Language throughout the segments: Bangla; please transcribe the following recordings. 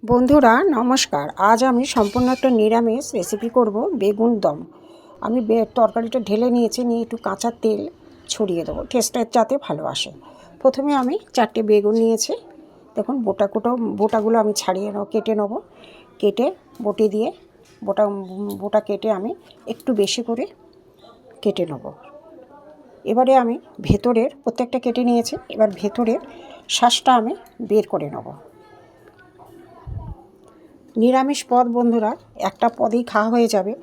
বন্ধুরা নমস্কার। আজ আমি সম্পূর্ণ একটা নিরামিষ রেসিপি করব, বেগুন দম। আমি তরকারিটা ঢেলে নিয়েছি, নিয়ে একটু কাঁচা তেল ছড়িয়ে দেবো, টেস্টটা যাতে ভালো আসে। প্রথমে আমি 4টে বেগুন নিয়েছি। দেখুন বোটাগুলো আমি ছাড়িয়ে কেটে নেব। কেটে বটি দিয়ে বোটা কেটে আমি একটু বেশি করে কেটে নেব। এবারে আমি ভেতরের প্রত্যেকটা কেটে নিয়েছি। এবার ভেতরের শ্বাসটা আমি বের করে নেব। নিরামিষ পদ বন্ধুরা, একটা পদেই খাওয়া হয়ে যাবে।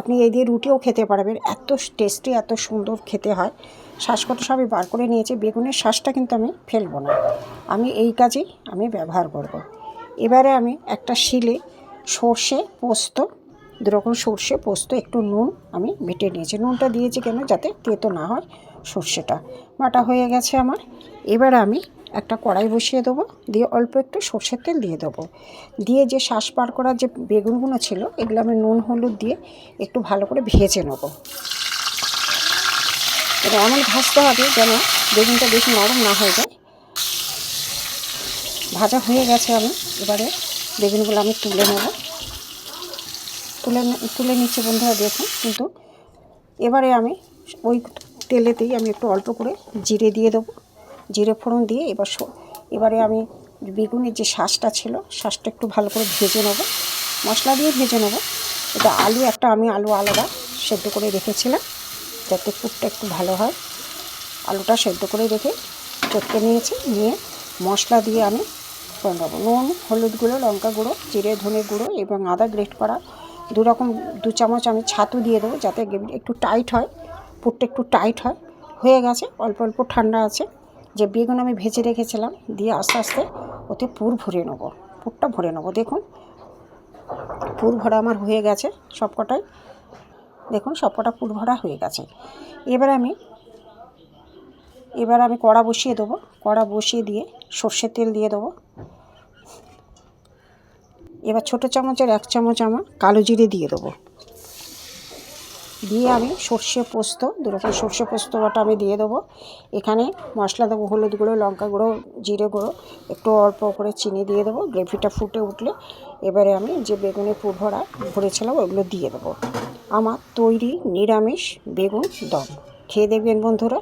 আপনি এই দিয়ে রুটিও খেতে পারবেন, এত টেস্টি, এত সুন্দর খেতে হয়। শ্বাসকটা সবই বার করে নিয়েছি। বেগুনের শ্বাসটা কিন্তু আমি ফেলবো না, আমি এই কাজেই ব্যবহার করব। এবারে আমি একটা শিলে সর্ষে পোস্ত, দুরকম সর্ষে পোস্ত, একটু নুন আমি বেটে নিয়েছি। নুনটা দিয়েছি কেন, যাতে তেতো না হয় সর্ষেটা। বাটা হয়ে গেছে আমার। এবার আমি একটা কড়াই বসিয়ে দেবো, দিয়ে অল্প একটু সর্ষের তেল দিয়ে দেবো। দিয়ে যে শ্বাস পার করার যে বেগুনগুলো ছিল, এগুলো আমি নুন হলুদ দিয়ে একটু ভালো করে ভেজে নেবো। এটা এমন ভাজতে হবে যেন বেগুনটা বেশি নরম না হয়ে যায়। ভাজা হয়ে গেছে। আমি এবারে বেগুনগুলো আমি তুলে নেব। তুলে নিচ্ছে বন্ধুরা, দেখুন। কিন্তু এবারে আমি ওই তেলেতেই আমি একটু অল্প করে জিরে দিয়ে দেবো। জিরে ফোড়ন দিয়ে এবারে আমি বেগুনের যে শ্বাসটা ছিল, শ্বাসটা একটু ভালো করে ভেজে নেব, মশলা দিয়ে ভেজে নেব। এটা আমি আলু আলাদা সেদ্ধ করে রেখেছিলাম, যাতে পুরটা একটু ভালো হয়। আলুটা সেদ্ধ করে রেখে চটকে নিয়েছি। নিয়ে মশলা দিয়ে আমি করে নেবো। নুন, হলুদ গুঁড়ো, লঙ্কা গুঁড়ো, জিরে ধনে গুঁড়ো এবং আদা গ্রেট করা 2 চামচ আমি ছাতু দিয়ে দেবো, যাতে একটু টাইট হয়, পুরটা একটু টাইট হয়। হয়ে গেছে। অল্প অল্প ঠান্ডা আছে। যে বেগুন আমি ভেজে রেখেছিলাম, দিয়ে আস্তে আস্তে ওতে পুরটা ভরে নেবো। দেখুন, পুর ভরা আমার হয়ে গেছে সবকটাই। দেখুন, সবকটা পুর ভরা হয়ে গেছে। এবার আমি কড়া বসিয়ে দেবো। কড়া বসিয়ে দিয়ে সর্ষের তেল দিয়ে দেবো। এবার ছোটো চামচের 1 চামচ আমার কালো জিরে দিয়ে দেবো। দিয়ে আমি সর্ষে পোস্ত, 2 রকম সর্ষে পোস্ত বাটা আমি দিয়ে দেবো। এখানে মশলা দেবো, হলুদ গুঁড়ো, লঙ্কা গুঁড়ো, জিরে গুঁড়ো, একটু অল্প করে চিনি দিয়ে দেবো। গ্রেভিটা ফুটে উঠলে এবারে আমি যে বেগুনের পুর ভরেছিলাম ওগুলো দিয়ে দেবো। আমার তৈরি নিরামিষ বেগুন দম। খেয়ে দেখবেন বন্ধুরা।